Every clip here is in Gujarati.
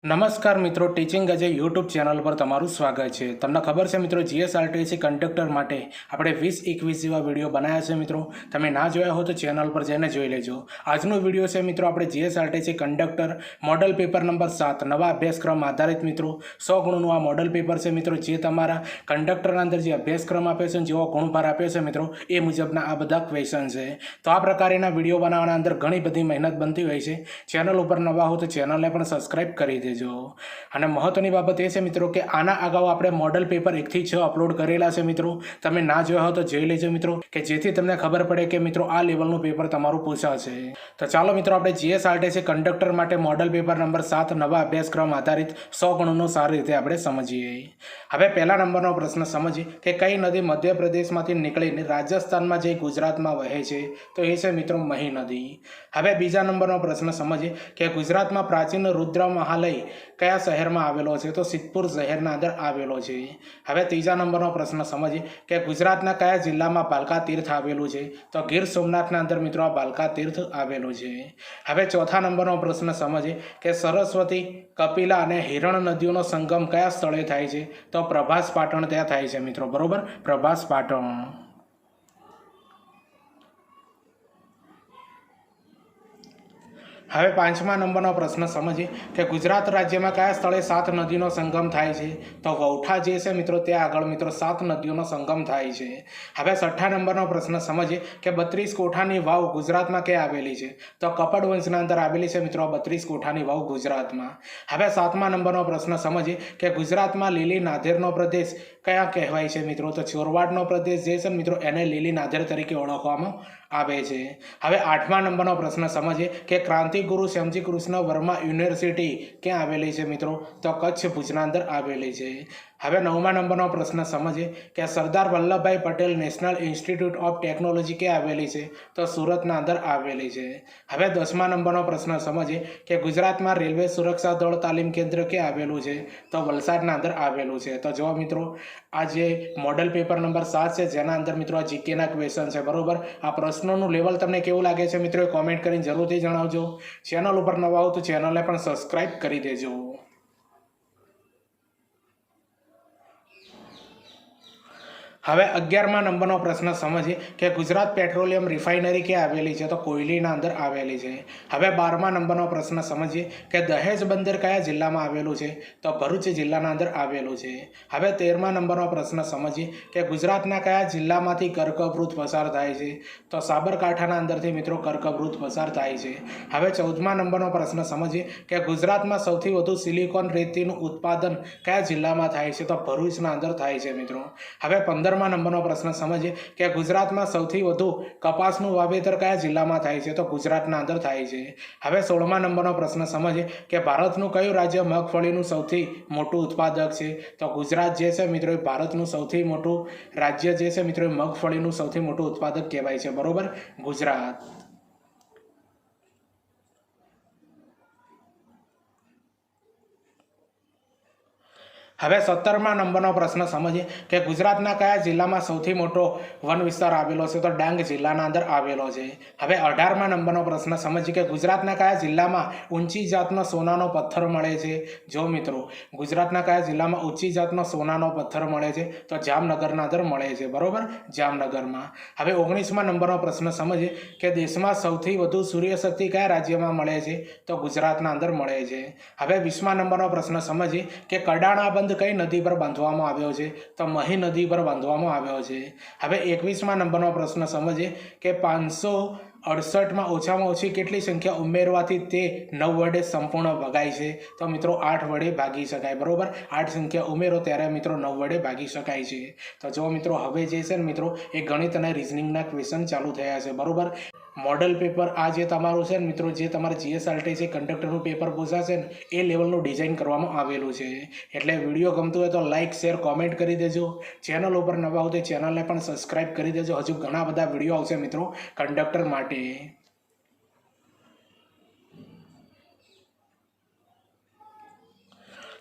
નમસ્કાર મિત્રો, ટીચિંગ અજય યુટ્યુબ ચેનલ પર તમારું સ્વાગત છે। તમને ખબર છે મિત્રો, જીએસઆરટીસી કંડક્ટર માટે આપણે 20-21 જેવા વિડીયો બનાવ્યા છે મિત્રો। તમે ના જોયા હો તો ચેનલ પર જઈને જોઈ લેજો। આજનો વિડીયો છે મિત્રો આપણે GSRTC conductor model paper number 7 નવા અભ્યાસક્રમ આધારિત મિત્રો 100 ગુણનું આ મોડલ પેપર છે મિત્રો, જે તમારા કંડક્ટરના અંદર જે અભ્યાસક્રમ આપ્યો છે, જેવો ગુણભાર આપ્યો છે મિત્રો, એ મુજબના આ બધા ક્વેશ્ચન છે। તો આ પ્રકારના વિડીયો બનાવવાના અંદર ઘણી બધી મહેનત બનતી હોય છે। ચેનલ ઉપર નવા હો તો ચેનલને પણ સબસ્ક્રાઇબ કરી દેજો। અને મહત્વની બાબત એ છે મિત્રો કે આના અગાઉ આપણે મોડલ પેપર 1 થી 6 અપલોડ કરેલા છે મિત્રો। તમે ના જોયા હો તો જોઈ લેજો મિત્રો, કે જેથી તમને ખબર પડે કે મિત્રો આ લેવલનું પેપર તમારું પૂછાશે। તો ચાલો મિત્રો, આપણે જીએસઆરટીસી કંડક્ટર માટે મોડલ પેપર નંબર 7 નવા અભ્યાસક્રમ આધારિત 100 ગુણનો સારી રીતે આપણે સમજીએ। હવે પહેલા નંબરનો પ્રશ્ન સમજીએ કે કઈ નદી મધ્યપ્રદેશમાંથી નીકળીને રાજસ્થાનમાં જઈ ગુજરાતમાં વહે છે? તો એ છે મિત્રો મહી નદી। હવે બીજા નંબરનો પ્રશ્ન સમજીએ કે ગુજરાતમાં પ્રાચીન રુદ્ર મહાલય કયા શહેરમાં આવેલો છે? તો સિદ્ધપુર શહેરના અંદર આવેલો છે। હવે ત્રીજા નંબરનો પ્રશ્ન સમજીએ કે ગુજરાતના કયા જિલ્લામાં ભાલકા તીર્થ આવેલું છે? તો ગીર સોમનાથના અંદર મિત્રો આ ભાલકા તીર્થ આવેલું છે। હવે ચોથા નંબરનો પ્રશ્ન સમજીએ કે સરસ્વતી, કપિલા અને હિરણ નદીઓનો સંગમ કયા સ્થળે થાય છે? તો પ્રભાસ પાટણ ત્યાં થાય છે મિત્રો, બરોબર, પ્રભાસ પાટણ। હવે પાંચમા નંબરનો પ્રશ્ન સમજીએ કે ગુજરાત રાજ્યમાં કયા સ્થળે 7 નદીનો સંગમ થાય છે? તો વૌઠા જે છે મિત્રો ત્યાં આગળ મિત્રો 7 નદીઓનો સંગમ થાય છે। હવે છઠ્ઠા નંબરનો પ્રશ્ન સમજીએ કે 32 કોઠાની વાવ ગુજરાતમાં ક્યાં આવેલી છે? તો કપડવંશના અંદર આવેલી છે મિત્રો 32 કોઠાની વાવ ગુજરાતમાં। હવે સાતમા નંબરનો પ્રશ્ન સમજીએ કે ગુજરાતમાં લીલી નાધેરનો પ્રદેશ કયા કહેવાય છે મિત્રો? તો ચોરવાડનો પ્રદેશ જે છે મિત્રો એને લીલી નાધેર તરીકે ઓળખવામાં આવે છે। હવે આઠમા નંબરનો પ્રશ્ન સમજીએ કે ક્રાંતિગુરુ શ્યામજી કૃષ્ણ વર્મા યુનિવર્સિટી ક્યાં આવેલી છે મિત્રો? તો કચ્છ ભુજના અંદર આવેલી છે। હવે નવમા નંબરનો પ્રશ્ન સમજીએ કે Sardar Vallabhbhai Patel national institute of technology ક્યાં આવેલી છે? તો સુરતના અંદર આવેલી છે। હવે 10મા નંબરનો પ્રશ્ન સમજીએ કે ગુજરાતમાં રેલવે સુરક્ષા દળ તાલીમ કેન્દ્ર ક્યાં આવેલું છે? તો વલસાડના અંદર આવેલું છે। તો જો મિત્રો આ જે મોડલ પેપર નંબર 7 છે, જેના અંદર મિત્રો આ જીકેના ક્વેશ્ચન છે, બરોબર। આ પ્રશ્નોનું લેવલ તમને કેવું લાગે છે મિત્રો એ કોમેન્ટ કરીને જરૂરથી જણાવજો। ચેનલ ઉપર નવા હો તો ચેનલને પણ સબસ્ક્રાઇબ કરી દેજો। હવે 11મા નંબરનો પ્રશ્ન સમજીએ કે ગુજરાત પેટ્રોલિયમ રિફાઇનરી ક્યાં આવેલી છે? તો કોયલીના અંદર આવેલી છે। હવે 12મા નંબરનો પ્રશ્ન સમજીએ કે દહેજ બંદર કયા જિલ્લામાં આવેલું છે? તો ભરૂચ જિલ્લાના અંદર આવેલું છે। હવે 13મા નંબરનો પ્રશ્ન સમજીએ કે ગુજરાતના કયા જિલ્લામાંથી કર્કવૃત પસાર થાય છે? તો સાબરકાંઠાના અંદરથી મિત્રો કર્કવૃત પસાર થાય છે। હવે 14મા નંબરનો પ્રશ્ન સમજીએ કે ગુજરાતમાં સૌથી વધુ સિલિકોન રેતીનું ઉત્પાદન કયા જિલ્લામાં થાય છે? તો ભરૂચના અંદર થાય છે મિત્રો। હવે 15મા નંબરનો પ્રશ્ન સમજીએ કે ગુજરાતમાં સૌથી વધુ કપાસનું વાવેતર કયા જિલ્લામાં થાય છે? તો ગુજરાતના અંદર થાય છે। હવે 16મા નંબરનો પ્રશ્ન સમજીએ કે ભારતનું કયું રાજ્ય મગફળીનું સૌથી મોટું ઉત્પાદક છે? તો ગુજરાત જે છે મિત્રો એ ભારતનું સૌથી મોટું રાજ્ય જે છે મિત્રો એ મગફળીનું સૌથી મોટું ઉત્પાદક કહેવાય છે, બરોબર, ગુજરાત। હવે 17મા નંબરનો પ્રશ્ન સમજીએ કે ગુજરાતના કયા જિલ્લામાં સૌથી મોટો વન વિસ્તાર આવેલો છે? તો ડાંગ જિલ્લાના અંદર આવેલો છે। હવે 18મા નંબરનો પ્રશ્ન સમજીએ કે ગુજરાતના કયા જિલ્લામાં ઊંચી જાતનો સોનાનો પથ્થર મળે છે? જો મિત્રો ગુજરાતના કયા જિલ્લામાં ઊંચી જાતનો સોનાનો પથ્થર મળે છે? તો જામનગરના અંદર મળે છે, બરોબર, જામનગરમાં। હવે 19મા નંબરનો પ્રશ્ન સમજીએ કે દેશમાં સૌથી વધુ સૂર્યશક્તિ કયા રાજ્યમાં મળે છે? તો ગુજરાતના અંદર મળે છે। હવે 20મા નંબરનો પ્રશ્ન સમજીએ કે કડાણા બંધ કઈ નદી પર બાંધવામાં આવ્યો છે? તો મહી નદી પર બાંધવામાં આવ્યો છે। હવે 21મા નંબરનો પ્રશ્ન સમજીએ કે 568માં ઓછામાં ઓછી કેટલી સંખ્યા ઉમેરવાથી તે 9 વડે સંપૂર્ણ ભગાય છે? તો મિત્રો 8 વડે ભાગી શકાય, બરોબર, 8 સંખ્યા ઉમેરો ત્યારે મિત્રો 9 વડે ભાગી શકાય છે। તો જો મિત્રો હવે જે છે ને મિત્રો એ ગણિત અને રિઝનિંગના ક્વેશ્ચન ચાલુ થયા છે, બરોબર। મોડલ પેપર આ જે તમારું છે ને મિત્રો, જે તમારે જીએસઆરટીસી કંડક્ટરનું પેપર પૂછાશે ને એ લેવલનું ડિઝાઇન કરવામાં આવેલું છે। એટલે વિડીયો ગમતું હોય તો લાઇક, શેર, કોમેન્ટ કરી દેજો। ચેનલ ઉપર નવા હો તો ચેનલને પણ સબસ્ક્રાઇબ કરી દેજો। હજુ ઘણા બધા વિડીયો આવશે મિત્રો કંડક્ટર માટે।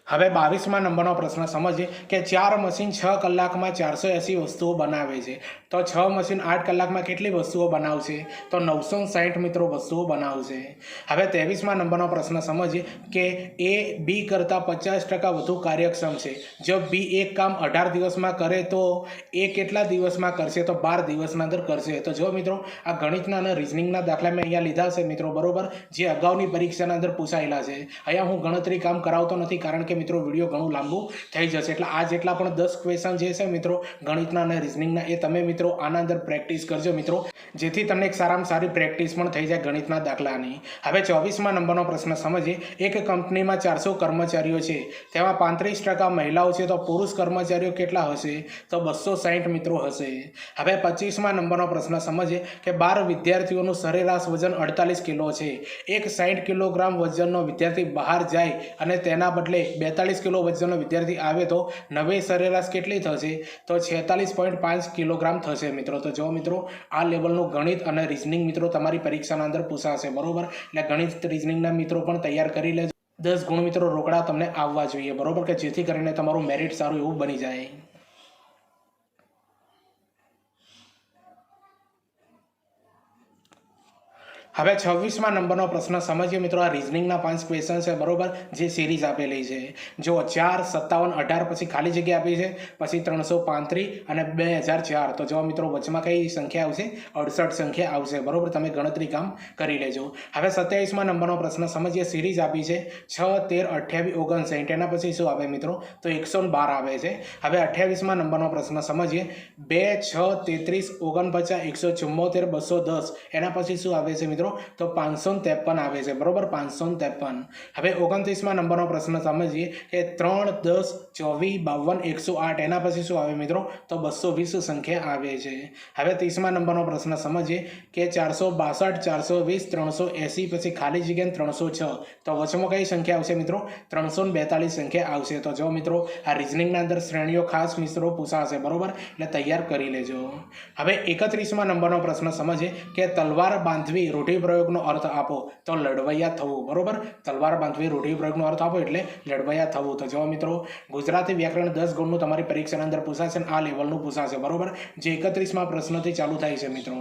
હવે 22મા નંબરનો પ્રશ્ન સમજીએ કે 4 મશીન 6 કલાકમાં 480 વસ્તુઓ બનાવે છે, તો 6 મશીન 8 કલાકમાં કેટલી વસ્તુઓ બનાવશે? તો 960 મિત્રો વસ્તુઓ બનાવશે. હવે 23મા નંબરનો પ્રશ્ન સમજીએ કે એ બી કરતાં 50% વધુ કાર્યક્ષમ છે. જો બી એક કામ 18 દિવસમાં કરે તો એ કેટલા દિવસમાં કરશે? તો 12 દિવસના અંદર કરશે. તો જો મિત્રો આ ગણિતના અને રીઝનિંગના દાખલા મેં અહીંયા લીધા છે મિત્રો, બરોબર, જે અગાઉની પરીક્ષાના અંદર પૂછાયેલા છે. અહીંયા હું ગણતરી કામ કરાવતો નથી કારણ કે મિત્રો વિડીયો ઘણું લાંબુ થઈ જશે. એટલે આ જેટલા પણ 10 ક્વેશ્ચન જે છે મિત્રો ગણિતના અને રીઝનિંગના, એ તમે મિત્રો આના અંદર પ્રેક્ટિસ કરજો મિત્રો, જેથી તમને એક સારામાં સારી પ્રેક્ટિસ પણ થઈ જાય ગણિતના દાખલાની. હવે 24મા નંબરનો પ્રશ્ન સમજીએ. એક કંપનીમાં 400 કર્મચારીઓ છે, તેમાં 35% મહિલાઓ છે, તો પુરુષ કર્મચારીઓ કેટલા હશે? તો 260 મિત્રો હશે. હવે 25મા નંબરનો પ્રશ્ન સમજીએ કે 12 વિદ્યાર્થીઓનું સરેરાશ વજન 48 કિલો છે. એક 60 કિલોગ્રામ વજનનો વિદ્યાર્થી બહાર જાય અને તેના બદલે 42 કિલો વજનનો વિદ્યાર્થી આવે તો નવી સરેરાશ કેટલી થશે? તો 46.5 કિલોગ્રામ થશે મિત્રો. તો જો મિત્રો આ લેવલનું ગણિત અને રીઝનિંગ મિત્રો તમારી પરીક્ષાના અંદર પૂછાશે, બરોબર. એટલે ગણિત રીઝનિંગના મિત્રો પણ તૈયાર કરી લેજો. 10 ગુણ મિત્રો રોકડા તમને આવવા જોઈએ, બરોબર, કે જેથી કરીને તમારું મેરિટ સારું એવું બની જાય. હવે 26મા નંબરનો પ્રશ્ન સમજીએ મિત્રો. આ રીઝનિંગના 5 ક્વેશ્ચન છે, બરોબર, જે સિરીઝ આપેલી છે. જો 4, 57, 18 પછી ખાલી જગ્યા આપી છે, પછી 335 અને 2004. તો જો મિત્રો વચમાં કઈ સંખ્યા આવશે? 68 સંખ્યા આવશે, બરોબર. તમે ગણતરી કામ કરી લેજો. હવે 27મા નંબરનો પ્રશ્ન સમજીએ. સિરીઝ આપી છે 6, 13, 28, 59. એના પછી શું આવે મિત્રો? તો 112 આવે છે. હવે 28મા નંબરનો પ્રશ્ન સમજીએ. 2, 6, 33, 49, 174, 210. એના પછી શું આવે છે મિત્રો? તો 553 આવે છે, બરોબર, 553. હવે 29મા નંબરનો પ્રશ્ન સમજીએ કે 3, 10, 24, 52, 108. એના પછી શું આવે મિત્રો? તો 220 સંખ્યા આવે છે. હવે 30મા નંબરનો પ્રશ્ન સમજીએ કે 462, 420, 380 પછી ખાલી જગ્યા 306. તો વચમાં કઈ સંખ્યા આવશે મિત્રો? 342 સંખ્યા આવશે. તો જો મિત્રો આ રીઝનિંગના અંદર શ્રેણીઓ ખાસ મિત્રો પૂછાશે, બરોબર, એટલે તૈયાર કરી લેજો. હવે 31મા નંબરનો પ્રશ્ન સમજીએ કે તલવાર બાંધવી રૂઢિપ્રયોગનો અર્થ આપો. તો લડવૈયા થવું, બરોબર. તલવાર બાંધવી રૂઢિપ્રયોગનો અર્થ આપો એટલે લડવૈયા થવું. તો જો મિત્રો ગુજરાતી વ્યાકરણ 10 ગુણનું તમારી પરીક્ષાના અંદર પૂછાશે, આ લેવલનું પૂછાશે, બરોબર, જે 31મા પ્રશ્નથી ચાલુ થાય છે મિત્રો.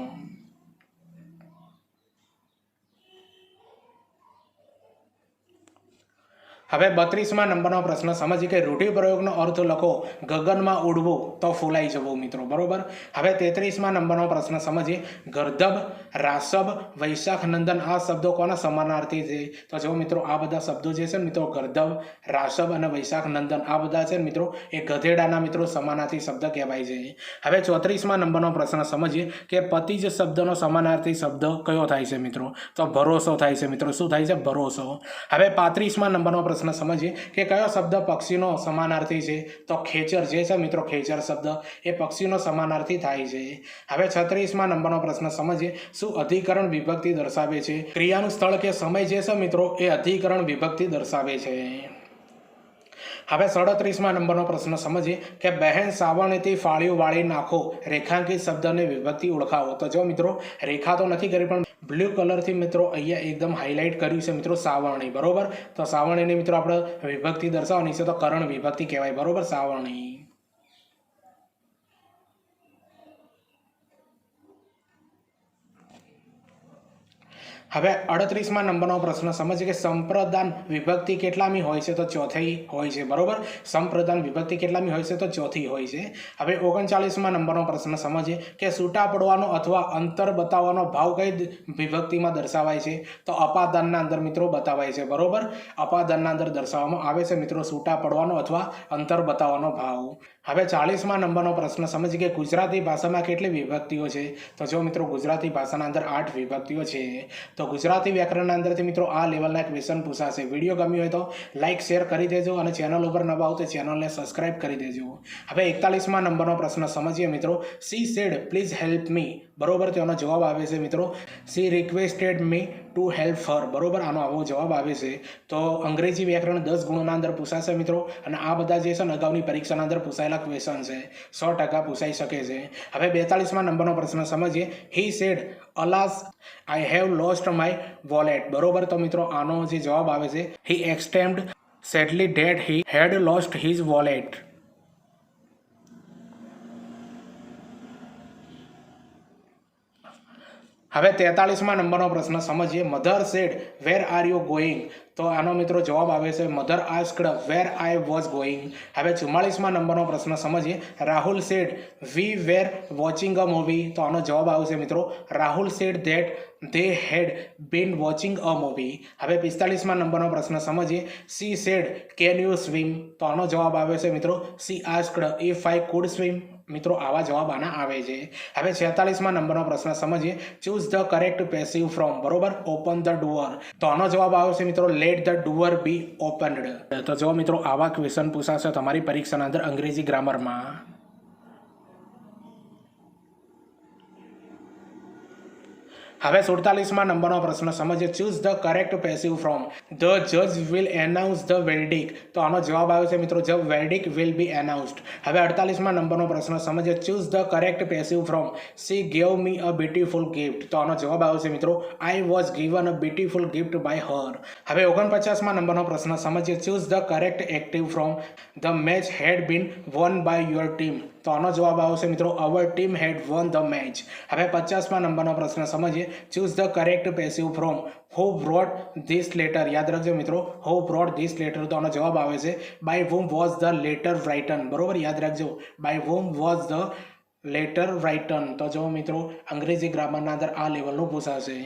હવે 32મા નંબરનો પ્રશ્ન સમજીએ કે રૂઢિપ્રયોગનો અર્થ લખો. ગગનમાં ઉડવું તો ફૂલાઈ જવું મિત્રો, બરોબર. હવે 33મા નંબરનો પ્રશ્ન સમજીએ. ગર્ધબ, રાસબ, વૈશાખ નંદન આ શબ્દો કોના સમાનાર્થી છે? તો જો મિત્રો આ બધા શબ્દો જે છે મિત્રો ગર્ધબ, રાસબ અને વૈશાખ નંદન આ બધા છે મિત્રો એ ગધેડાના મિત્રો સમાનાર્થી શબ્દ કહેવાય છે. હવે 34મા નંબરનો પ્રશ્ન સમજીએ કે પતિ જ શબ્દનો સમાનાર્થી શબ્દ કયો થાય છે મિત્રો? તો ભરોસો થાય છે મિત્રો. શું થાય છે? ભરોસો. હવે 35મા નંબરનો પ્રશ્ન સમજીએ કે કયો શબ્દ પક્ષીનો સમાનાર્થી છે? તો ખેચર જે છે મિત્રો, ખેચર શબ્દ એ પક્ષીનો સમાનાર્થી થાય છે. હવે 36મા નંબરનો પ્રશ્ન સમજીએ. શું અધિકરણ વિભક્તિ દર્શાવે છે? ક્રિયાનું સ્થળ કે સમય જે છે મિત્રો એ અધિકરણ વિભક્તિ દર્શાવે છે. હવે 37મા નંબરનો પ્રશ્ન સમજીએ કે બહેન સાવરણીથી ફાળીઓ વાળી નાખો, રેખાંકિત શબ્દને વિભક્તિ ઓળખાવો. તો જો મિત્રો રેખા તો નથી કરી પણ બ્લુ કલરથી મિત્રો અહીંયા એકદમ હાઇલાઇટ કર્યું છે મિત્રો સાવરણી, બરોબર. તો સાવરણીની મિત્રો આપણે વિભક્તિ દર્શાવવાની છે, તો કરણ વિભક્તિ કહેવાય, બરોબર, સાવરણી. હવે 38મા નંબરનો પ્રશ્ન સમજીએ કે સંપ્રદાન વિભક્તિ કેટલામી હોય છે? તો ચોથી હોય છે, બરોબર. સંપ્રદાન વિભક્તિ કેટલામી હોય છે? તો ચોથી હોય છે. હવે 39મા નંબરનો પ્રશ્ન સમજીએ કે છૂટા પડવાનો અથવા અંતર બતાવવાનો ભાવ કઈ વિભક્તિમાં દર્શાવાય છે? તો અપાદાનના અંદર મિત્રો બતાવાય છે, બરોબર. અપાદાનના અંદર દર્શાવવામાં આવે છે મિત્રો છૂટા પડવાનો અથવા અંતર બતાવવાનો ભાવ. હવે 40મા નંબરનો પ્રશ્ન સમજીએ કે ગુજરાતી ભાષામાં કેટલી વિભક્તિઓ છે? તો જો મિત્રો ગુજરાતી ભાષાના અંદર 8 વિભક્તિઓ છે. તો ગુજરાતી વ્યાકરણના અંદરથી મિત્રો આ લેવલના ક્વેશ્ચન પૂછાશે. વિડીયો ગમ્યો હોય તો લાઇક શેર કરી દેજો અને ચેનલ ઉપર નવા આવો તો ચેનલને સબસ્ક્રાઇબ કરી દેજો. હવે 41મા નંબરનો પ્રશ્ન સમજીએ મિત્રો. C sad please help me, બરોબર. તેનો જવાબ આવે છે મિત્રો C requested me to help her, બરોબર. આનો આવો જવાબ આવે છે. તો અંગ્રેજી વ્યાકરણ 10 ગુણોના અંદર પૂછાશે મિત્રો, અને આ બધા જે છે ને અગાઉની પરીક્ષાના અંદર પૂછાયેલા ક્વેશ્ચન છે, 100% પૂછાઈ શકે છે. હવે 42મા નંબરનો પ્રશ્ન સમજીએ. He said alas I have lost my wallet, બરોબર. તો મિત્રો આનો જે જવાબ આવે છે he exclaimed sadly that he had lost his wallet. હવે 43મા નંબરનો પ્રશ્ન સમજીએ. Mother said where are you going. તો આનો મિત્રો જવાબ આવે છે mother asked where I was going. હવે 44મા નંબરનો પ્રશ્ન સમજીએ. Rahul said we were watching a movie. તો આનો જવાબ આવશે મિત્રો Rahul said that they had been watching a movie. હવે 45મા નંબરનો પ્રશ્ન સમજીએ. she said can you swim. તો આનો જવાબ આવે છે મિત્રો she asked if I could swim. મિત્રો આવા જવાબ આના આવે છે. હવે 46મા નંબરનો પ્રશ્ન સમજીએ. Choose the correct passive form. બરોબર, ઓપન ધ ડોર. તો આનો જવાબ આવે છે મિત્રો let the door be opened. તો જો મિત્રો આવા ક્વેશ્ચન પૂછાશે તમારી પરીક્ષાના અંદર અંગ્રેજી ગ્રામરમાં. હવે 47મા નંબરનો પ્રશ્ન સમજીએ. Choose the correct passive from. The જજ વિલ એનાઉન્સ ધ વેર્ડિક. તો આનો જવાબ આવે છે મિત્રો ધ વેર્ડિક વિલ બી એનાઉન્સ્ડ. હવે 48મા નંબરનો પ્રશ્ન સમજીએ. Choose the correct passive from. She gave me a beautiful gift. તો આનો જવાબ આવે છે મિત્રો I was given a beautiful gift by her. હવે 49મા નંબરનો પ્રશ્ન સમજીએ. Choose the correct active from. The match had been won by your team. તો આનો જવાબ આવશે મિત્રો our team had won the match. હવે 50મા નંબરનો પ્રશ્ન સમજીએ. Choose the correct passive from. Who brought this letter. યાદ રાખજો મિત્રો હુ બ્રોટ ધીસ લેટર. તો આનો જવાબ આવે છે by whom was the letter written. બરોબર, યાદ રાખજો by whom was the letter written. તો જો મિત્રો અંગ્રેજી ગ્રામરના અંદર આ લેવલનું પૂછાશે.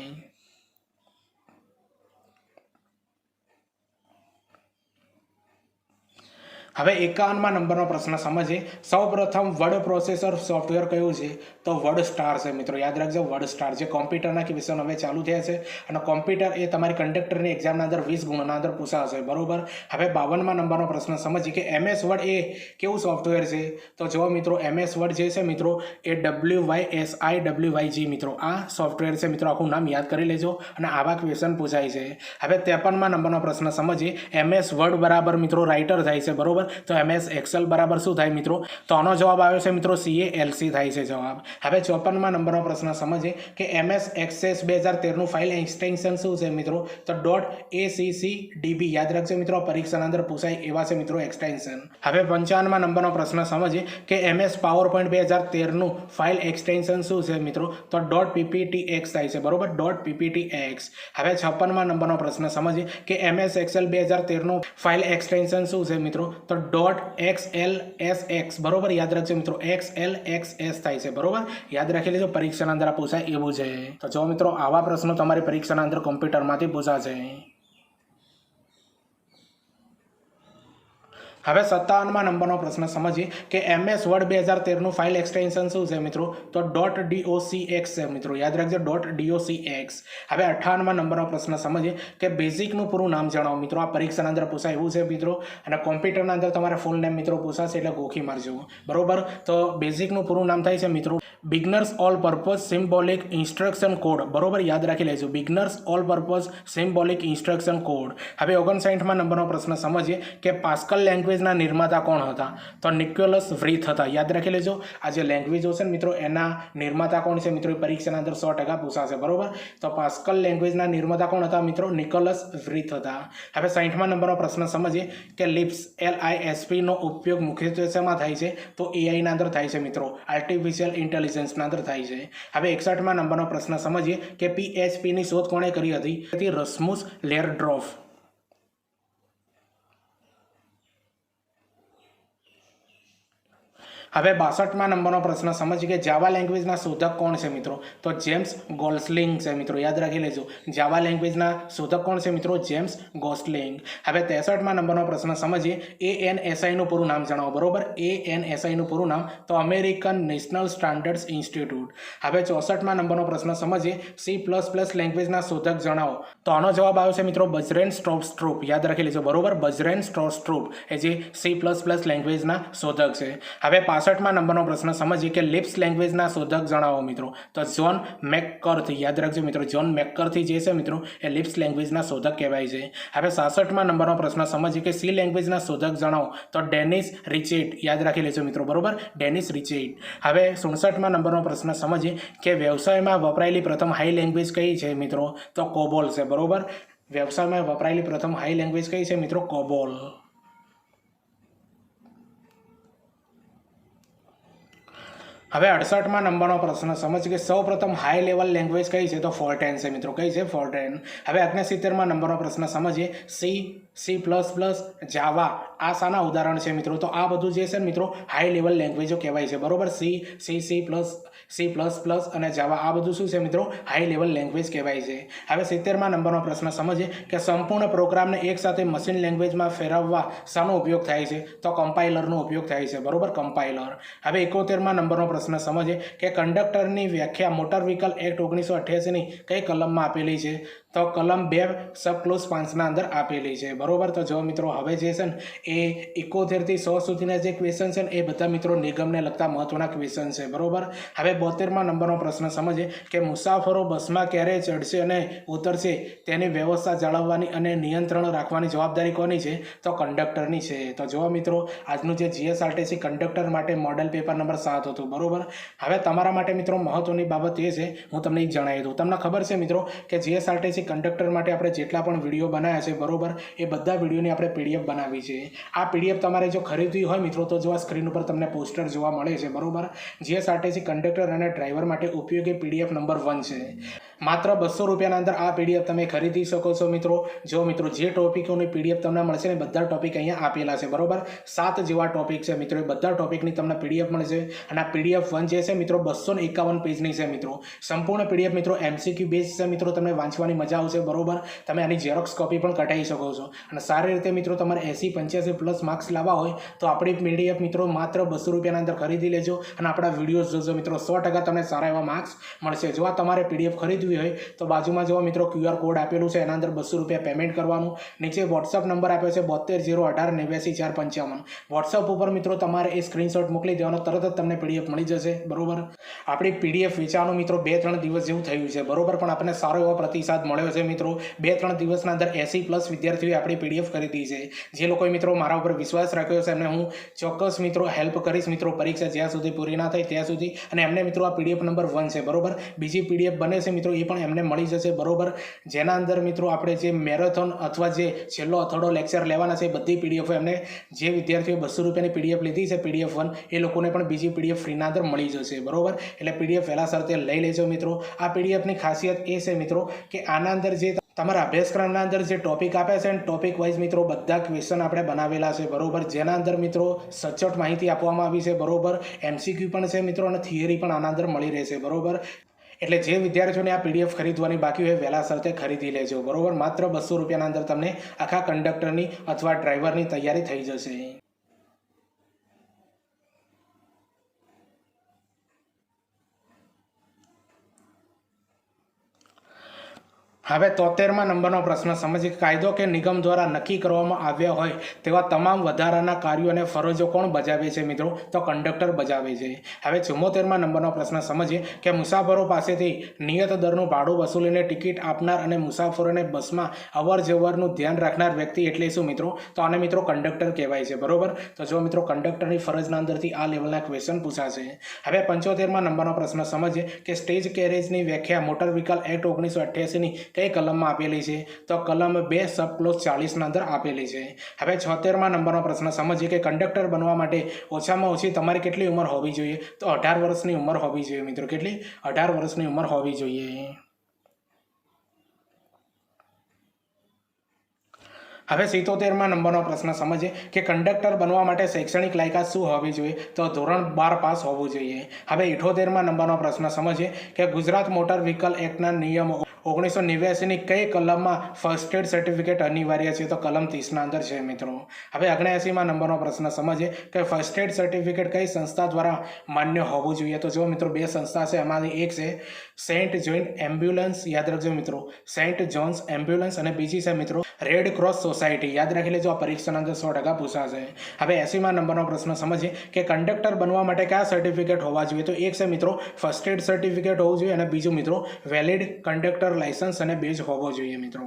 હવે 51મા નંબરનો પ્રશ્ન સમજીએ. સૌપ્રથમ વર્ડ પ્રોસેસર સોફ્ટવેર કયું છે? તો વર્ડ સ્ટાર છે મિત્રો. યાદ રાખજો વર્ડ સ્ટાર. જે કોમ્પ્યુટરના ક્વેશ્ચન હવે ચાલુ થયા છે અને કોમ્પ્યુટર એ તમારી કંડક્ટરની એક્ઝામના અંદર 20 ગુણના અંદર પૂછાશે. બરોબર. હવે 52મા નંબરનો પ્રશ્ન સમજીએ કે MS વર્ડ એ કેવું સોફ્ટવેર છે? તો જો મિત્રો MS વર્ડ જે છે મિત્રો એ WYSIWYG મિત્રો આ સોફ્ટવેર છે મિત્રો. આખું નામ યાદ કરી લેજો અને આવા ક્વેશ્ચન પૂછાય છે. હવે 53મા નંબરનો પ્રશ્ન સમજીએ. MS વર્ડ બરાબર મિત્રો રાઇટર થાય છે. બરોબર, તો MS એક્સેલ બરાબર શું થાય મિત્રો? તો આનો જવાબ આવે છે મિત્રો CALC થાય છે જવાબ. હવે 54મા નંબરનો પ્રશ્ન સમજીએ કે MS એક્સેસ 2013નું ફાઇલ એક્સટેન્શન શું છે મિત્રો? તો .ACCDB. યાદ રાખજો મિત્રો પરીક્ષાના અંદર પૂછાય એવા છે મિત્રો એક્સટેન્શન. હવે 55મા નંબરનો પ્રશ્ન સમજીએ કે MS પાવરપોઈન્ટ 2013નું ફાઇલ એક્સટેન્શન શું છે મિત્રો? તો .PPTX થાય છે. બરોબર, .PPTX. હવે 56મા નંબરનો પ્રશ્ન સમજીએ કે MS એક્સેલ 2013નું ફાઇલ એક્સટેન્શન શું છે મિત્રો? તો .XLSX. બરોબર, યાદ રાખજો મિત્રો XLXS થાય છે. બરોબર, યાદ રાખી લેજો પરીક્ષાના અંદર પૂછાય એવું છે. તો જો મિત્રો આવા પ્રશ્નો તમારી પરીક્ષાના અંદર કોમ્પ્યુટરમાંથી પૂછાશે. હવે 57મા નંબરનો પ્રશ્ન સમજીએ કે MS વર્ડ 2013નું ફાઇલ એક્સટેન્શન શું છે મિત્રો? તો .docx છે મિત્રો. યાદ રાખજો .docx. હવે 58મા નંબરનો પ્રશ્ન સમજીએ કે બેઝિકનું પૂરું નામ જણાવો મિત્રો. આ પરીક્ષાના અંદર પૂછાય એવું છે મિત્રો અને કોમ્પ્યુટરના અંદર તમારે ફૂલ નેમ મિત્રો પૂછાશે એટલે ગોખી મારજો. બરોબર, તો બેઝિકનું પૂરું નામ થાય છે મિત્રો beginners all purpose symbolic instruction code. બરોબર, યાદ રાખી લેજો beginners all purpose symbolic instruction code. હવે 59મા નંબરનો પ્રશ્ન સમજીએ કે પાસ્કલ લેંગ્વેજના નિર્માતા કોણ હતા? તો નિકોલસ વ્રીથ હતા. યાદ રાખી લેજો આ જે લેંગ્વેજો છે ને મિત્રો એના નિર્માતા કોણ છે મિત્રો? પરીક્ષાના અંદર 100% પૂછાશે. બરોબર, તો પાસ્કલ લેંગ્વેજના નિર્માતા કોણ હતા મિત્રો? નિકોલસ વ્રીથ હતા. હવે 60મા નંબરનો પ્રશ્ન સમજીએ કે LISP નો ઉપયોગ મુખ્યત્વે શેમાં થાય છે? તો AI ના અંદર થાય છે મિત્રો. આર્ટિફિશિયલ ઇન્ટેલિજન્સના અંદર થાય છે. હવે 61મા નંબરનો પ્રશ્ન સમજીએ કે PHP ની શોધ કોણે કરી હતી? રસ્મુસ લેરડ્રોફ. હવે 62મા નંબરનો પ્રશ્ન સમજીએ કે જાવા લેંગ્વેજના શોધક કોણ છે મિત્રો? તો જેમ્સ ગોસ્લિંગ છે મિત્રો. યાદ રાખી લેજો જાવા લેંગ્વેજના શોધક કોણ છે મિત્રો? James Gosling. હવે 63મા નંબરનો પ્રશ્ન સમજીએ ANSI નું પૂરું નામ જણાવો. બરોબર, ANSI નું પૂરું નામ તો અમેરિકન નેશનલ સ્ટાન્ડર્ડ્સ ઇન્સ્ટિટ્યૂટ. હવે 64મા નંબરનો પ્રશ્ન સમજીએ C++ લેંગ્વેજના શોધક જણાવો. તો આનો જવાબ આવશે મિત્રો બજરેન સ્ટ્રોસ્ટ્રુપ. યાદ રાખી લેજો. બરોબર, બજરેન સ્ટ્રોસ્ટ્રુપ એ જે C++ લેંગ્વેજના શોધક છે. હવે 65મા નંબરનો પ્રશ્ન સમજીએ કે લિપ્સ લેંગ્વેજના શોધક જણાવો મિત્રો. તો જ્હોન મેકકર્થી. યાદ રાખજો મિત્રો જ્હોન મેકકર્થી જે છે મિત્રો એ લિપ્સ લેંગ્વેજના શોધક કહેવાય છે. હવે 66મા નંબરનો પ્રશ્ન સમજીએ કે સી લેંગ્વેજના શોધક જણાવો. તો ડેનિસ રિચેટ. યાદ રાખી લેજો મિત્રો. બરોબર, ડેનિસ રિચેટ. હવે 67મા નંબરનો પ્રશ્ન સમજીએ કે વ્યવસાયમાં વપરાયેલી પ્રથમ હાઈ લેંગ્વેજ કઈ છે મિત્રો? તો કોબોલ છે. બરોબર, વ્યવસાયમાં વપરાયેલી પ્રથમ હાઈ લેંગ્વેજ કઈ છે મિત્રો? કોબોલ. હવે 68મા નંબરનો પ્રશ્ન સમજ કે સૌપ્રથમ હાઈ લેવલ લેંગ્વેજ કઈ છે? તો ફોર્ટેન છે મિત્રો. કઈ છે? ફોર્ટેન. હવે 69મા નંબરનો પ્રશ્ન સમજીએ. C++, જાવા આ શાના ઉદાહરણ છે મિત્રો? તો આ બધું જે છે ને મિત્રો હાઈ લેવલ લેંગ્વેજો કહેવાય છે, બરોબર. C++ અને જાવા આ બધું શું છે મિત્રો? હાઈ લેવલ લેંગ્વેજ કહેવાય છે. હવે 70મા નંબરનો પ્રશ્ન સમજીએ કે સંપૂર્ણ પ્રોગ્રામને એકસાથે મશીન લેંગ્વેજમાં ફેરવવા શાનો ઉપયોગ થાય છે? તો કમ્પાઇલરનો ઉપયોગ થાય છે, બરોબર. કમ્પાઇલર. હવે 71મા નંબરનો પ્રશ્ન સમજીએ કે કંડક્ટરની વ્યાખ્યા મોટર વ્હીકલ એક્ટ 1988ની કઈ કલમમાં આપેલી છે? તો કલમ 2 સબ ક્લોઝ 5ના અંદર આપેલી છે, બરોબર. તો જો મિત્રો હવે જે છે ને એ 71 થી 100 સુધીના જે ક્વેશ્ચન છે ને એ બધા મિત્રો નિગમને લગતા મહત્વના ક્વેશ્ચન છે, બરોબર. હવે 72મા નંબરનો પ્રશ્ન સમજીએ કે મુસાફરો બસમાં ક્યારે ચડશે અને ઉતરશે તેની વ્યવસ્થા જાળવવાની અને નિયંત્રણ રાખવાની જવાબદારી કોની છે? તો કંડક્ટરની છે. તો જો મિત્રો આજનું જે જીએસઆરટીસી કંડક્ટર માટે મોડેલ પેપર નંબર 7 હતું, બરોબર. હવે તમારા માટે મિત્રો મહત્વની બાબત એ છે, હું તમને જણાવી દઉં. તમને ખબર છે મિત્રો કે જીએસઆરટીસી કંડક્ટર માટે આપણે જેટલા પણ વિડીયો બનાવ્યા છે, બરોબર, એ બધા વિડીયોની આપણે પીડીએફ બનાવી છે. આ પીડીએફ તમારે જો ખરીદવી હોય મિત્રો તો જો આ સ્ક્રીન ઉપર તમને પોસ્ટર જોવા મળે છે, બરોબર. જીએસઆરટીસી કંડક્ટર અને ડ્રાઈવર માટે ઉપયોગી પીડીએફ નંબર 1 છે. માત્ર 200 રૂપિયાના અંદર આ પીડીએફ તમે ખરીદી શકો છો મિત્રો. જો મિત્રો જે ટોપિકોની પીડીએફ તમને મળશે ને બધા ટોપિક અહીંયા આપેલા છે, બરોબર. 7 જેવા ટોપિક છે મિત્રો. એ બધા ટોપિકની તમને પીડીએફ મળશે અને આ પીડીએફ 1 જે છે મિત્રો 251 પેજની છે મિત્રો. સંપૂર્ણ પીડીએફ મિત્રો એમસીક્યુ બેઝ છે મિત્રો. તમને વાંચવાની મજા આવશે, બરોબર. તમે આની ઝેરોક્સ કોપી પણ કઢાવી શકો છો અને સારી રીતે મિત્રો તમારે 80-85+ માર્ક્સ લાવવા હોય તો આપણી પીડીએફ મિત્રો માત્ર 200 રૂપિયાના અંદર ખરીદી લેજો અને આપણા વિડીયોઝ જોજો મિત્રો. 100% તમને સારા એવા માર્ક્સ મળશે. જો આ તમારે પીડીએફ ખરીદવી હોય તો બાજુમાં જો મિત્રો QR કોડ આપેલું છે એના અંદર 200 રૂપિયા પેમેન્ટ કરવાનું. નીચે વોટ્સઅપ નંબર આપ્યો છે 7201889455. વોટ્સઅપ ઉપર મિત્રો તમારે એ સ્ક્રીનશોટ મોકલી દેવાનો, તરત જ તમને પીડીએફ મળી જશે, બરોબર. આપણી પીડીએફ વેચાવાનું મિત્રો 2-3 દિવસ જેવું થયું છે, બરોબર, પણ આપણને સારો એવો પ્રતિસાદ મળ્યો છે મિત્રો. 2-3 દિવસના અંદર 80+ વિદ્યાર્થીઓએ આપણી પીડીએફ ખરીદી છે. જે લોકોએ મિત્રો મારા ઉપર વિશ્વાસ રાખ્યો છે એમને હું ચોક્કસ મિત્રો હેલ્પ કરીશ મિત્રો, પરીક્ષા જ્યાં સુધી પૂરી ના થાય ત્યાં સુધી. અને એમને મિત્રો આ પીડીએફ નંબર 1 છે, બરોબર. બીજી પીડીએફ બને છે મિત્રો એ પણ એમને મળી જશે, બરોબર. જેના અંદર મિત્રો આપણે જે મેરેથોન અથવા જે છેલ્લો અથડો લેક્ચર લેવાના છે એ બધી પીડીએફ એમને જે વિદ્યાર્થીઓ 200 રૂપિયાની પીડીએફ લીધી છે પીડીએફ 1 એ લોકોને પણ બીજી પીડીએફ ફ્રીના અંદર મળી જશે, બરોબર. એટલે પીડીએફ વહેલાસર તે લઈ લેજો મિત્રો. આ પીડીએફની ખાસિયત એ છે મિત્રો કે આના અંદર જે તમારા અભ્યાસક્રમના અંદર જે ટોપિક આપે છે ને ટોપિક વાઇઝ મિત્રો બધા ક્વેશ્ચન આપણે બનાવેલા છે, બરોબર. જેના અંદર મિત્રો સચોટ માહિતી આપવામાં આવી છે, બરોબર. એમસીક્યુ પણ છે મિત્રો અને થિયરી પણ આના અંદર મળી રહેશે, બરોબર. એટલે જે વિદ્યાર્થીઓને આ પીડીએફ ખરીદવાની બાકી હોય વહેલાસર તે ખરીદી લેજો, બરોબર. માત્ર 200 રૂપિયાના અંદર તમને આખા કંડક્ટરની અથવા ડ્રાઈવરની તૈયારી થઈ જશે. હવે 73મા નંબરનો પ્રશ્ન સમજીએ. કાયદો કે નિગમ દ્વારા નક્કી કરવામાં આવ્યા હોય તેવા તમામ વધારાના કાર્યો અને ફરજો કોણ બજાવે છે મિત્રો? તો કંડક્ટર બજાવે છે. હવે 74મા નંબરનો પ્રશ્ન સમજીએ કે મુસાફરો પાસેથી નિયત દરનું ભાડું વસૂલીને ટિકિટ આપનાર અને મુસાફરોને બસમાં અવર જવરનું ધ્યાન રાખનાર વ્યક્તિ એટલે શું મિત્રો? તો આને મિત્રો કંડક્ટર કહેવાય છે, બરોબર. તો જો મિત્રો કંડક્ટરની ફરજના અંદરથી આ લેવલના ક્વેશ્ચન પૂછાશે. હવે 75મા નંબરનો પ્રશ્ન સમજીએ કે સ્ટેજ કેરેજની વ્યાખ્યા મોટર વ્હીકલ એક્ટ 1988ની કઈ કલમમાં આપેલી છે? તો કલમ 2 સબ ક્લોઝ 40ના અંદર આપેલી છે. હવે 76મા નંબરનો પ્રશ્ન સમજીએ કે કંડક્ટર બનવા માટે ઓછામાં ઓછી તમારી કેટલી ઉંમર હોવી જોઈએ? તો 18 વર્ષની ઉંમર હોવી જોઈએ મિત્રો. કેટલી? 18 વર્ષની ઉંમર હોવી જોઈએ. હવે 77મા નંબરનો પ્રશ્ન સમજીએ કે કંડક્ટર બનવા માટે શૈક્ષણિક લાયકાત શું હોવી જોઈએ? તો ધોરણ 12 પાસ હોવું જોઈએ. હવે 78મા નંબરનો પ્રશ્ન સમજીએ કે ગુજરાત મોટર વ્હીકલ એક્ટના નિયમો 1989ની કઈ કલમમાં ફર્સ્ટ એડ સર્ટિફિકેટ અનિવાર્ય છે? તો કલમ 30ના અંદર છે મિત્રો. હવે 79મા નંબરનો પ્રશ્ન સમજીએ કે ફર્સ્ટ એડ સર્ટિફિકેટ કઈ સંસ્થા દ્વારા માન્ય હોવું જોઈએ? તો જો મિત્રો 2 સંસ્થા છે, એમાંથી એક છે સેન્ટ જોન એમ્બ્યુલન્સ, યાદ રાખજો મિત્રો, સેન્ટ જોન્સ એમ્બ્યુલન્સ, અને બીજી છે મિત્રો રેડ ક્રોસ સોસાયટી. યાદ રાખી લેજો, આ પરીક્ષાના અંદર 100% પૂછાશે. હવે 80મા નંબરનો પ્રશ્ન સમજીએ કે કંડક્ટર બનવા માટે કયા સર્ટિફિકેટ હોવા જોઈએ? તો એક છે મિત્રો ફર્સ્ટ એડ સર્ટિફિકેટ હોવું જોઈએ અને બીજું મિત્રો વેલિડ કંડક્ટર લાયસન્સ અને બેજ હોવો જોઈએ મિત્રો.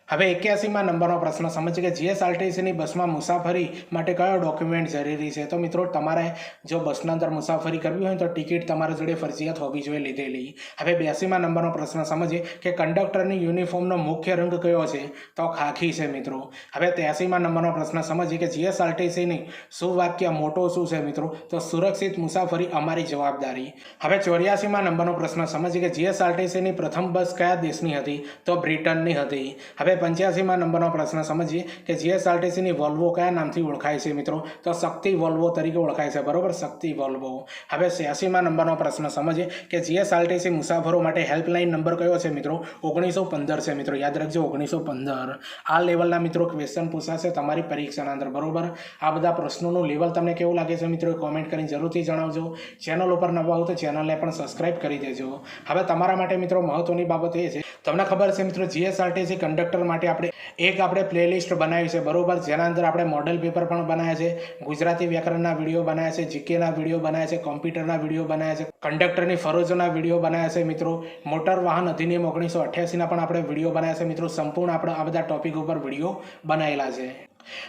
હવે 81માં નંબરનો પ્રશ્ન સમજીએ કે જીએસઆરટીસીની બસમાં મુસાફરી માટે કયો ડોક્યુમેન્ટ જરૂરી છે? તો મિત્રો તમારે જો બસના અંદર મુસાફરી કરવી હોય તો ટિકિટ તમારા જોડે ફરજિયાત હોવી જોઈએ લીધેલી. હવે 82માં નંબરનો પ્રશ્ન સમજીએ કે કંડક્ટરની યુનિફોર્મનો મુખ્ય રંગ કયો છે? તો ખાખી છે મિત્રો. હવે 83માં નંબરનો પ્રશ્ન સમજીએ કે જીએસઆરટીસીની સુવાક્ય મોટો શું છે મિત્રો? તો સુરક્ષિત મુસાફરી અમારી જવાબદારી. હવે 84માં નંબરનો પ્રશ્ન સમજીએ કે જીએસઆરટીસીની પ્રથમ બસ કયા દેશની હતી? તો બ્રિટનની હતી. હવે 85માં નંબરનો પ્રશ્ન સમજીએ કે જીએસઆરટીસીની વોલ્વો કયા નામથી ઓળખાય છે મિત્રો? તો શક્તિ વોલ્વો તરીકે ઓળખાય છે, બરોબર, શક્તિ વોલ્વો. હવે 86માં નંબરનો પ્રશ્ન સમજીએ કે જીએસઆરટીસી મુસાફરો માટે હેલ્પલાઇન નંબર કયો છે મિત્રો? 1915 છે મિત્રો, યાદ રાખજો 1915. આ લેવલના મિત્રો ક્વેશ્ચન પૂછાશે તમારી પરીક્ષાના અંદર, બરોબર. આ બધા પ્રશ્નોનું લેવલ તમને કેવું લાગે છે મિત્રો? કોમેન્ટ કરીને જરૂરથી જણાવજો. ચેનલ ઉપર નવા હો તો ચેનલને પણ સબસ્ક્રાઇબ કરી દેજો. હવે તમારા માટે મિત્રો મહત્વની બાબત એ છે, તમને ખબર છે મિત્રો જીએસઆરટીસી કંડક્ટર માટે આપણે પ્લેલિસ્ટ બનાવી છે, બરોબર, જેના અંદર આપણે મોડલ પેપર પણ બનાવ્યા છે, ગુજરાતી વ્યાકરણના વિડીયો બનાવ્યા છે, જીકેના વિડીયો બનાવ્યા છે, કોમ્પ્યુટરના વિડીયો બનાવ્યા છે, કંડક્ટરની ફરજોના વિડીયો બનાવ્યા છે મિત્રો, મોટર વાહન અધિનિયમ 1988ના પણ આપણે વિડીયો બનાવ્યા છે મિત્રો. સંપૂર્ણ આપણે આ બધા ટોપિક ઉપર વિડીયો બનાવેલા છે.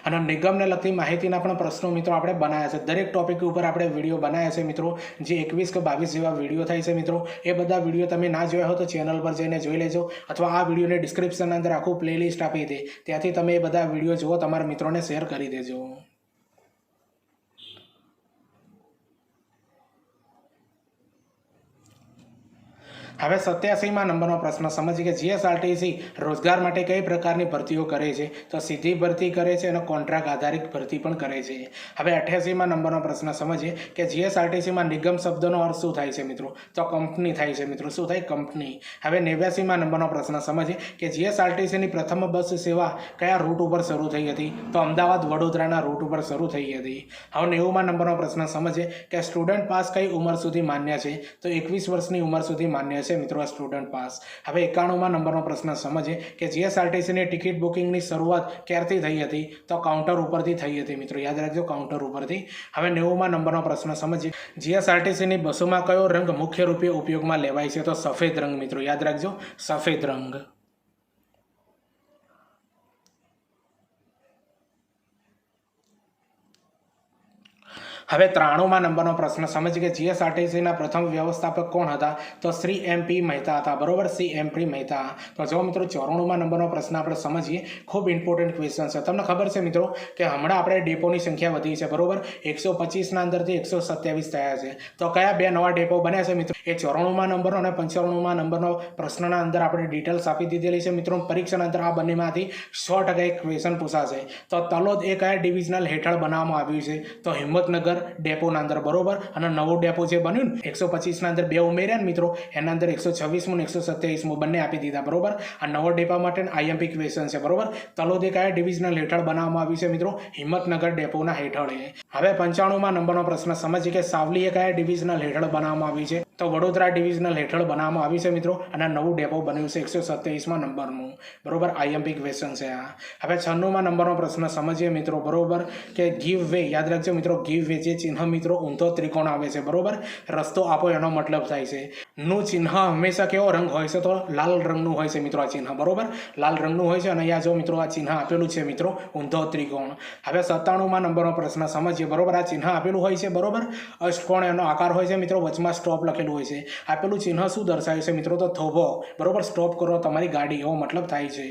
અને નિગમને લગતી માહિતીના પણ પ્રશ્નો મિત્રો આપણે બનાવ્યા છે. દરેક ટોપિક ઉપર આપણે વિડીયો બનાવ્યા છે મિત્રો, જે 21 કે 22 જેવા વિડીયો થાય છે મિત્રો. એ બધા વિડીયો તમે ના જોયા હો તો ચેનલ પર જઈને જોઈ લેજો, અથવા આ વિડીયોને ડિસ્ક્રિપ્શન અંદર આખું પ્લેલિસ્ટ આપી દે, ત્યાંથી તમે એ બધા વિડીયો જુઓ, તમારા મિત્રોને શેર કરી દેજો. હવે 87માં નંબરનો પ્રશ્ન સમજીએ કે જીએસઆરટીસી રોજગાર માટે કઈ પ્રકારની ભરતીઓ કરે છે? તો સીધી ભરતી કરે છે અને કોન્ટ્રાક્ટ આધારિત ભરતી પણ કરે છે. હવે 88માં નંબરનો પ્રશ્ન સમજીએ કે જીએસઆરટીસીમાં નિગમ શબ્દનો અર્થ શું થાય છે મિત્રો? તો કંપની થાય છે મિત્રો. શું થાય? કંપની. હવે 89માં નંબરનો પ્રશ્ન સમજીએ કે જીએસઆરટીસીની પ્રથમ બસ સેવા કયા રૂટ ઉપર શરૂ થઈ હતી? તો અમદાવાદ વડોદરાના રૂટ ઉપર શરૂ થઈ હતી. હવે 90માં નંબરનો પ્રશ્ન સમજીએ કે સ્ટુડન્ટ પાસ કઈ ઉંમર સુધી માન્ય છે? તો 21 વર્ષની ઉંમર સુધી માન્ય છે મિત્રો આ સ્ટુડન્ટ પાસ. હવે 91માં નંબરનો પ્રશ્ન સમજીએ કે જીએસઆરટીસીની ટિકિટ બુકિંગની શરૂઆત ક્યારથી થઈ હતી? તો કાઉન્ટર ઉપરથી થઈ હતી મિત્રો, યાદ રાખજો કાઉન્ટર ઉપરથી. હવે 90માં નંબરનો પ્રશ્ન સમજીએ જીએસઆરટીસીની બસોમાં કયો રંગ મુખ્ય રૂપે ઉપયોગમાં લેવાય છે? તો સફેદ રંગ મિત્રો, યાદ રાખજો સફેદ રંગ. હવે 93માં નંબરનો પ્રશ્ન સમજીએ કે જીએસઆરટીસીના પ્રથમ વ્યવસ્થાપક કોણ હતા? તો શ્રી MP મહેતા હતા, બરોબર, શ્રી MP મહેતા. તો જો મિત્રો 94માં નંબરનો પ્રશ્ન આપણે સમજીએ, ખૂબ ઇમ્પોર્ટન્ટ ક્વેશ્ચન છે. તમને ખબર છે મિત્રો કે હમણાં આપણે ડેપોની સંખ્યા વધી છે, બરોબર, 125ના અંદરથી 127 થયા છે. તો કયા બે નવા ડેપો બન્યા છે મિત્રો? એ 94માં નંબરનો અને 95માં નંબરનો પ્રશ્નના અંદર આપણે ડિટેલ્સ આપી દીધેલી છે મિત્રો. પરીક્ષાના અંદર આ બંનેમાંથી 100% એક ક્વેશ્ચન પૂછાશે. તો તલોદ એ કયા ડિવિઝનલ હેઠળ બનાવવામાં આવ્યું છે? તો હિંમતનગર ડેપોના અંદર, બરોબર. અને નવો ડેપો જે બન્યું ને 125ના અંદર બે ઉમેર્યા ને મિત્રો, એના અંદર 126મું ને 127મું બંને આપી દીધા, બરોબર. આ નવો ડેપા માટે IMP ક્વેશ્ચન છે, બરોબર. તલોદ એ કયા ડિવિઝનલ હેઠળ બનાવવામાં આવ્યું છે મિત્રો? હિંમતનગર ડેપોના હેઠળ. હવે 95માં નંબરનો પ્રશ્ન સમજીએ કે સાવલી એ કયા ડિવિઝનલ હેઠળ બનાવવામાં આવી છે? તો વડોદરા ડિવિઝનલ હેઠળ બનાવવામાં આવી છે મિત્રો, અને નવું ડેપો બન્યું છે 127માં નંબરનું, બરોબર. IMP ક્વેશ્ચન છે આ. હવે 96માં નંબરનો પ્રશ્ન સમજીએ મિત્રો, બરોબર, કે ગીવ વે, યાદ રાખજો મિત્રો, ગીવ વે જે ચિહ્ન મિત્રો ઊંધો ત્રિકોણ આવે છે, બરોબર, રસ્તો આપો એનો મતલબ થાય છે. નું ચિહ્ન હંમેશા કેવો રંગ હોય છે? તો લાલ રંગનું હોય છે મિત્રો આ ચિહ્ન, બરોબર, લાલ રંગનું હોય છે. અને અહીંયા જો મિત્રો આ ચિહ્ન આપેલું છે મિત્રો ઊંધો ત્રિકોણ. હવે 97માં નંબરનો પ્રશ્ન સમજીએ, બરોબર. આ ચિહ્ન આપેલું હોય છે, બરોબર, અષ્ટકોણ એનો આકાર હોય છે મિત્રો, વચમાં સ્ટોપ લખેલું હોય છે. આપેલું ચિહ્ન શું દર્શાવે છે મિત્રો? તો થોભો, બરોબર, સ્ટોપ કરો તમારી ગાડી, એવો મતલબ થાય છે.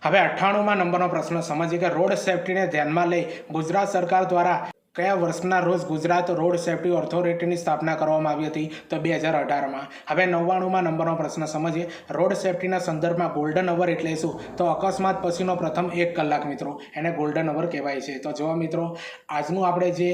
હવે 98માં નંબરનો પ્રશ્ન સમજીએ કે રોડ સેફટીને ધ્યાનમાં લઈ ગુજરાત સરકાર દ્વારા કયા વર્ષના રોજ ગુજરાત રોડ સેફટી ઓથોરિટીની સ્થાપના કરવામાં આવી હતી? તો 2018માં. હવે 99માં નંબરનો પ્રશ્ન સમજીએ રોડ સેફટીના સંદર્ભમાં ગોલ્ડન અવર એટલે શું? તો અકસ્માત પછીનો પ્રથમ 1 કલાક મિત્રો, એને ગોલ્ડન અવર કહેવાય છે. તો જો મિત્રો આજનું આપણે જે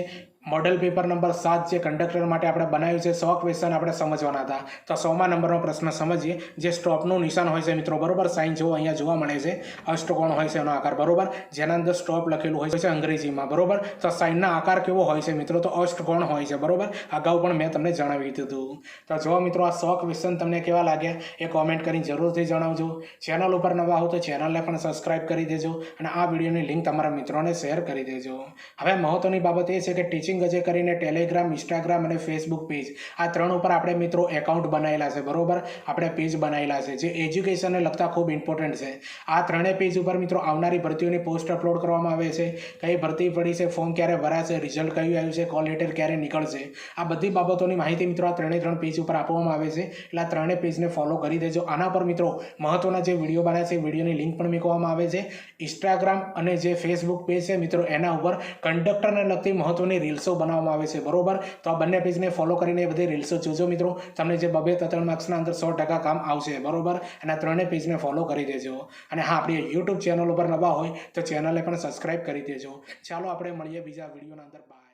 મોડેલ પેપર નંબર 7 જે કંડક્ટર માટે આપણે બનાવ્યું છે, 100 ક્વેશ્ચન આપણે સમજવાના હતા. તો 100માં નંબરનો પ્રશ્ન સમજીએ. જે સ્ટોપનું નિશાન હોય છે મિત્રો, બરોબર, સાઇન જેવો અહીંયા જોવા મળે છે, અષ્ટકોણ હોય છે એનો આકાર, બરોબર, જેના અંદર સ્ટોપ લખેલું હોય છે અંગ્રેજીમાં, બરોબર. તો સાઇનના આકાર કેવો હોય છે મિત્રો? તો અષ્ટકોણ હોય છે, બરોબર. અગાઉ પણ મેં તમને જણાવી દીધું. તો જો મિત્રો આ 100 ક્વેશ્ચન તમને કેવા લાગ્યા એ કોમેન્ટ કરીને જરૂરથી જણાવજો. ચેનલ ઉપર નવા હો તો ચેનલને પણ સબસ્ક્રાઇબ કરી દેજો, અને આ વિડીયોની લિંક તમારા મિત્રોને શેર કરી દેજો. હવે મહત્વની બાબત એ છે કે ટીચિંગ ટીચિંગ ગજે કરીને ટેલિગ્રામ, ઇન્સ્ટાગ્રામ અને ફેસબુક પેજ આ ત્રણ ઉપર આપણે મિત્રો એકાઉન્ટ બનાવેલા છે, બરોબર. આપણે પેજ બનાવેલા છે જે એજ્યુકેશનને લગતા ખૂબ ઇમ્પોર્ટન્ટ છે. આ ત્રણેય પેજ ઉપર મિત્રો આવનારી ભરતીઓની પોસ્ટ અપલોડ કરવામાં આવે છે, કઈ ભરતી પડી છે, ફોર્મ ક્યારે ભરાશે, રિઝલ્ટ કયું આવ્યું છે, કોલ લેટર ક્યારે નીકળશે, આ બધી બાબતોની માહિતી મિત્રો આ ત્રણ પેજ ઉપર આપવામાં આવે છે. એટલે આ ત્રણેય પેજને ફોલો કરી દેજો. આના પર મિત્રો મહત્વના જે વિડીયો બનાવે છે વિડીયોની લિંક પણ મૂકવામાં આવે છે. ઇન્સ્ટાગ્રામ અને જે ફેસબુક પેજ છે મિત્રો એના ઉપર કંડક્ટરને લગતી મહત્વની રીલ્સો બનાવવામાં આવે છે, બરોબર. તો આ બંને પેજને ફોલો કરીને એ બધી રીલ્સો જોજો મિત્રો. તમને જે 2-3 માર્ક્સના અંદર 100% કામ આવશે, બરોબર. અને આ ત્રણેય પેજને ફોલો કરી દેજો. અને હા, આપણી યુટ્યુબ ચેનલ ઉપર નવા હોય તો ચેનલને પણ સબસ્ક્રાઇબ કરી દેજો. ચાલો આપણે મળીએ બીજા વિડીયોના અંદર. બાય.